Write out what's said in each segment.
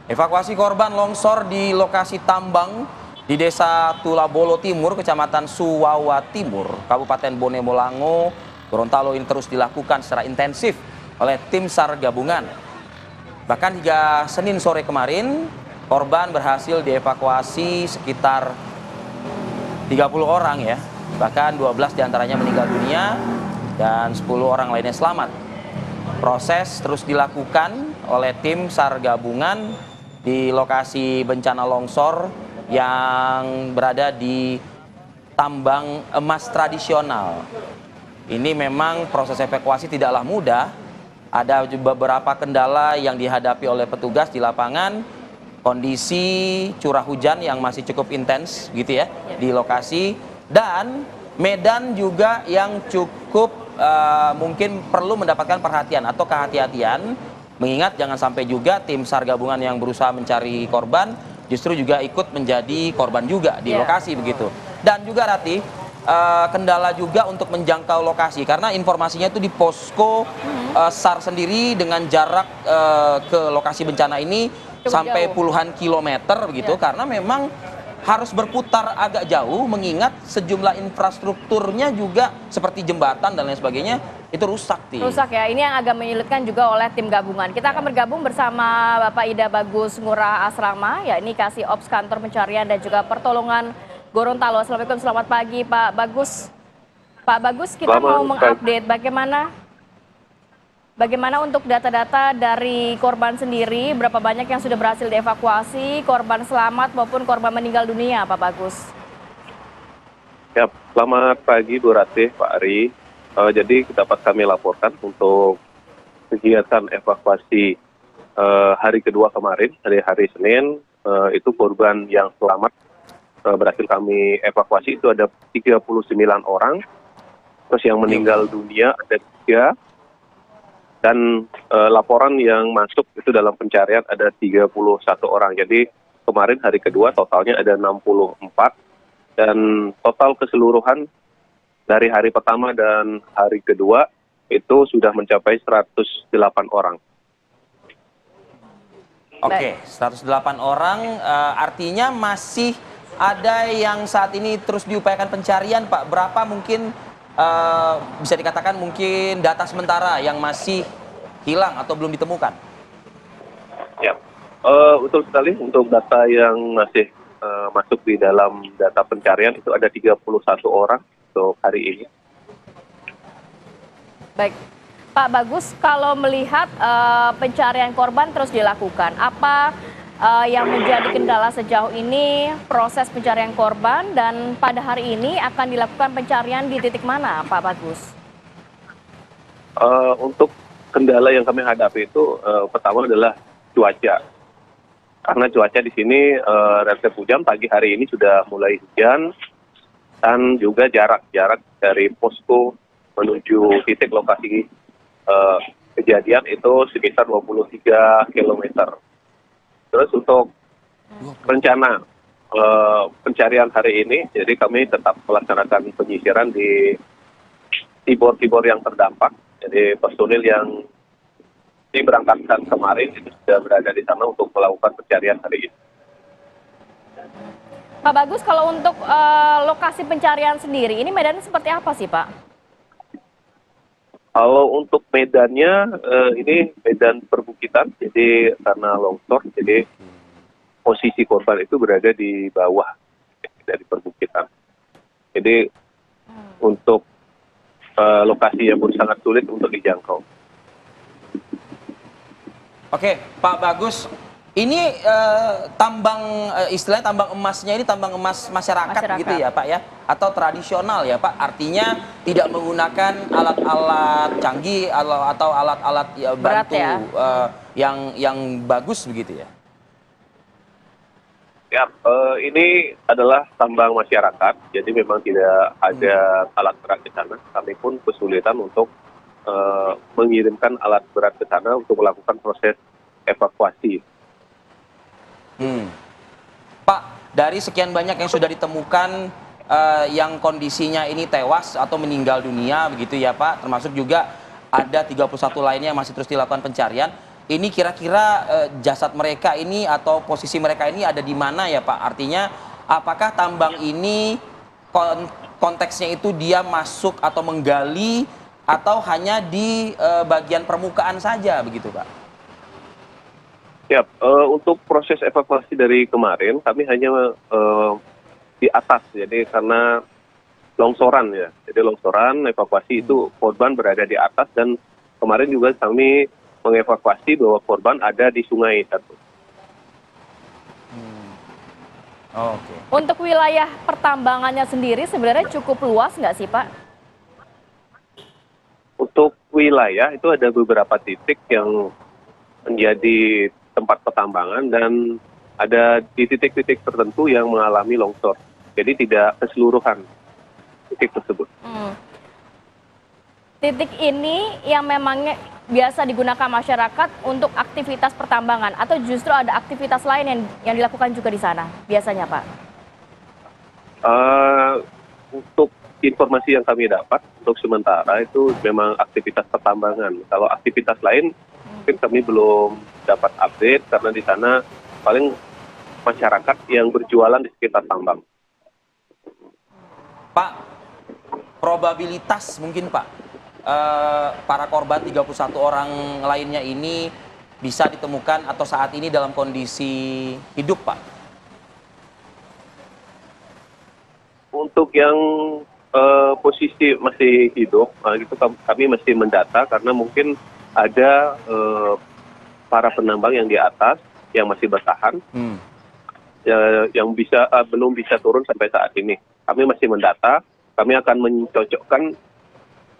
Evakuasi korban longsor di lokasi tambang di Desa Tulabolo Timur, Kecamatan Suwawa Timur, Kabupaten Bone Bolango, Gorontalo ini terus dilakukan secara intensif oleh tim SAR gabungan. Bahkan hingga Senin sore kemarin, korban berhasil dievakuasi sekitar 30 orang ya. Bahkan 12 diantaranya meninggal dunia dan 10 orang lainnya selamat. Proses terus dilakukan oleh tim SAR gabungan di lokasi bencana longsor yang berada di tambang emas tradisional. Ini memang proses evakuasi tidaklah mudah. Ada beberapa kendala yang dihadapi oleh petugas di lapangan. Kondisi curah hujan yang masih cukup intens gitu ya di lokasi, dan medan juga yang cukup mungkin perlu mendapatkan perhatian atau kehati-hatian. Mengingat jangan sampai juga tim SAR gabungan yang berusaha mencari korban justru juga ikut menjadi korban juga di lokasi begitu. Dan juga Rati, kendala juga untuk menjangkau lokasi karena informasinya itu di posko SAR sendiri dengan jarak ke lokasi bencana ini sampai puluhan kilometer begitu, karena memang harus berputar agak jauh mengingat sejumlah infrastrukturnya juga seperti jembatan dan lain sebagainya itu rusak. Rusak ya, ini yang agak menyulitkan juga oleh tim gabungan. Kita akan bergabung bersama Bapak Ida Bagus Ngurah Asrama, ya ini Kasih Ops Kantor Pencarian dan juga Pertolongan Gorontalo. Assalamualaikum, selamat pagi Pak Bagus. Pak Bagus, kita mau mengupdate bagaimana untuk data-data dari korban sendiri, berapa banyak yang sudah berhasil dievakuasi, korban selamat maupun korban meninggal dunia, Pak Bagus. Ya, selamat pagi Bu Ratih, Pak Ari. Jadi dapat kami laporkan untuk kegiatan evakuasi hari kedua kemarin, hari Senin, itu korban yang selamat berhasil kami evakuasi itu ada 39 orang, terus yang meninggal dunia ada 3, dan laporan yang masuk itu dalam pencarian ada 31 orang. Jadi kemarin hari kedua totalnya ada 64, dan total keseluruhan dari hari pertama dan hari kedua itu sudah mencapai 108 orang. Oke, 108 orang, artinya masih ada yang saat ini terus diupayakan pencarian, Pak. Berapa mungkin bisa dikatakan mungkin data sementara yang masih hilang atau belum ditemukan? Ya, betul sekali, untuk data yang masih masuk di dalam data pencarian itu ada 31 orang untuk hari ini. Baik, Pak Bagus, kalau melihat pencarian korban terus dilakukan, apa yang menjadi kendala sejauh ini proses pencarian korban, dan pada hari ini akan dilakukan pencarian di titik mana, Pak Bagus? Untuk kendala yang kami hadapi itu pertama adalah cuaca. Karena cuaca di sini relatif hujan, pagi hari ini sudah mulai hujan, dan juga jarak dari posko menuju titik lokasi kejadian itu sekitar 23 km. Terus untuk rencana pencarian hari ini, jadi kami tetap melaksanakan penyisiran di tibor-tibor yang terdampak. Jadi personil yang diberangkatkan kemarin itu sudah berada di sana untuk melakukan pencarian hari ini. Pak Bagus, kalau untuk lokasi pencarian sendiri, ini medannya seperti apa sih, Pak? Kalau untuk medannya, ini medan perbukitan, jadi karena longsor, jadi posisi korban itu berada di bawah dari perbukitan. Jadi untuk lokasinya pun sangat sulit untuk dijangkau. Oke, Pak Bagus, ini tambang istilahnya tambang emasnya ini tambang emas masyarakat gitu ya Pak ya? Atau tradisional ya Pak? Artinya tidak menggunakan alat-alat canggih atau alat-alat bantu yang bagus begitu ya? Ya, ini adalah tambang masyarakat, jadi memang tidak ada alat berat ke sana. Kami pun kesulitan untuk mengirimkan alat berat ke sana untuk melakukan proses evakuasi. Pak, dari sekian banyak yang sudah ditemukan yang kondisinya ini tewas atau meninggal dunia begitu ya Pak, termasuk juga ada 31 lainnya yang masih terus dilakukan pencarian. ini kira-kira jasad mereka ini atau posisi mereka ini ada di mana ya Pak? Artinya apakah tambang ini konteksnya itu dia masuk atau menggali atau hanya di bagian permukaan saja begitu Pak? Ya, untuk proses evakuasi dari kemarin kami hanya di atas, jadi karena longsoran ya, jadi longsoran evakuasi itu korban berada di atas dan kemarin juga kami mengevakuasi bahwa korban ada di sungai satu. Oke. Untuk wilayah pertambangannya sendiri sebenarnya cukup luas nggak sih Pak? Untuk wilayah itu ada beberapa titik yang menjadi tempat pertambangan dan ada di titik-titik tertentu yang mengalami longsor. Jadi tidak keseluruhan titik tersebut. Titik ini yang memangnya biasa digunakan masyarakat untuk aktivitas pertambangan atau justru ada aktivitas lain yang dilakukan juga di sana biasanya Pak? Untuk informasi yang kami dapat untuk sementara itu memang aktivitas pertambangan. Kalau aktivitas lain mungkin kami belum dapat update karena di sana paling masyarakat yang berjualan di sekitar tambang. Pak, probabilitas mungkin Pak, para korban 31 orang lainnya ini bisa ditemukan atau saat ini dalam kondisi hidup Pak? Untuk yang posisi masih hidup, itu kami masih mendata karena mungkin ada para penambang yang di atas yang masih bertahan, yang belum bisa turun sampai saat ini. Kami masih mendata, kami akan mencocokkan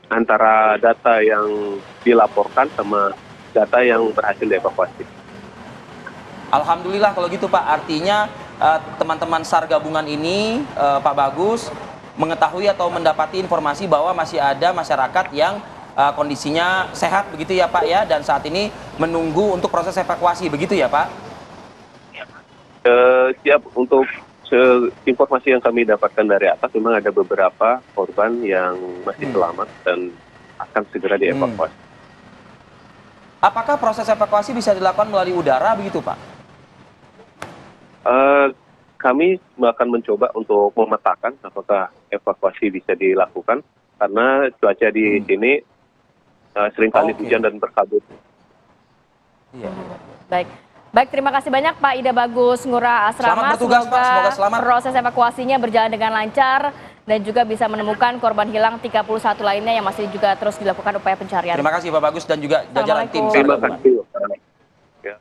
antara data yang dilaporkan sama data yang berhasil dievakuasi. Alhamdulillah kalau gitu Pak, artinya teman-teman SAR gabungan ini, Pak Bagus, mengetahui atau mendapati informasi bahwa masih ada masyarakat yang kondisinya sehat begitu ya Pak ya, dan saat ini menunggu untuk proses evakuasi begitu ya Pak? Siap. Untuk informasi yang kami dapatkan dari atas memang ada beberapa korban yang masih selamat dan akan segera dievakuasi. Apakah proses evakuasi bisa dilakukan melalui udara begitu Pak? Kami akan mencoba untuk memetakan apakah evakuasi bisa dilakukan karena cuaca di sini seringkali hujan dan berkabut. Iya. Baik, terima kasih banyak Pak Ida Bagus Ngurah Asrama. Selamat bertugas, Pak. Semoga selamat. Proses evakuasinya berjalan dengan lancar dan juga bisa menemukan korban hilang 31 lainnya yang masih juga terus dilakukan upaya pencarian. Terima kasih Pak Bagus dan juga jajaran tim. Assalamualaikum. Terima kasih.